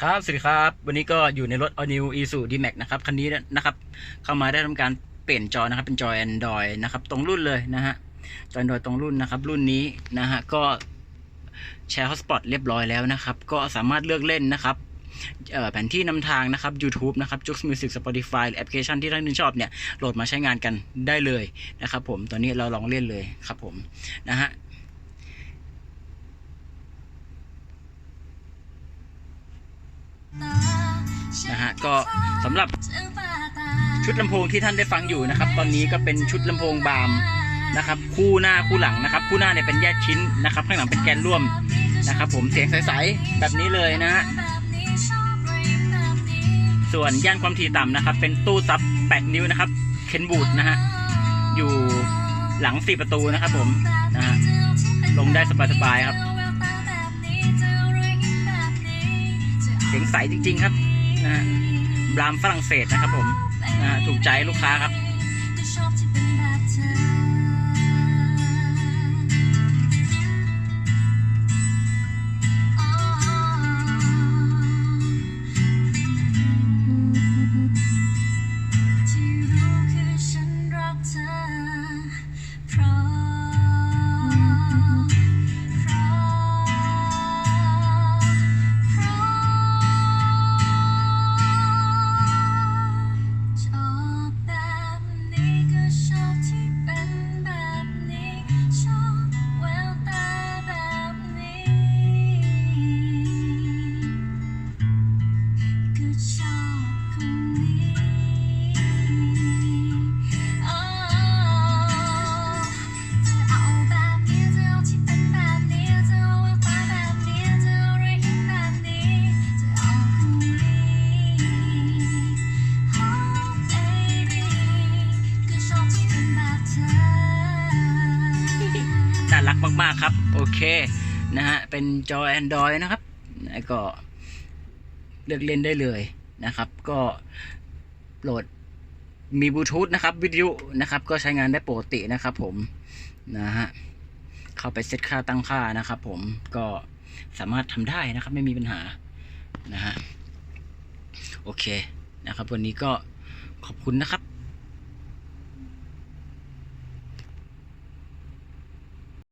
ครับสวัสดีครับวันนี้ก็อยู่ในรถ All New Isuzu D-Max นะครับคันนี้นะครับเข้ามาได้ทำการเปลี่ยนจอนะครับเป็นจอ Android นะครับตรงรุ่นเลยนะฮะจอ Android ตรงรุ่นนะครับรุ่นนี้นะฮะก็แชร์ Hotspot เรียบร้อยแล้วนะครับก็สามารถเลือกเล่นนะครับแผนที่นำทางนะครับ YouTube นะครับ Joox Music Spotify หรือแอปพลิเคชันที่ท่านชื่นชอบเนี่ยโหลดมาใช้งานกันได้เลยนะครับผมตอนนี้เราลองเล่นเลยครับผมนะฮะก็สำหรับชุดลำโพงที่ท่านได้ฟังอยู่นะครับตอนนี้ก็เป็นชุดลำโพงบาร์มนะครับคู่หน้าคู่หลังนะครับคู่หน้าเนี่ยเป็นแยกชิ้นนะครับข้างหลังเป็นแกนร่วมนะครับผมเสียงใสๆแบบนี้เลยนะฮะส่วนย่านความถี่ต่ำนะครับเป็นตู้ซับ8นิ้วนะครับเคนบูดนะฮะอยู่หลัง4ประตูนะครับผมนะฮะลงได้สบายๆครับเสียงใสจริงๆครับนะฮะบรามฝรั่งเศสนะครับผมถูกใจลูกค้าครับน่ารักมากๆครับโอเคนะฮะเป็นจอ Android นะครับก็เลือกเล่นได้เลยนะครับก็โหลดมีบลูทูธนะครับวิทยุนะครับก็ใช้งานได้ปกตินะครับผมนะฮะเข้าไปเซตค่าตั้งค่านะครับผมก็สามารถทำได้นะครับไม่มีปัญหานะฮะโอเคนะครับวันนี้ก็ขอบคุณนะครับ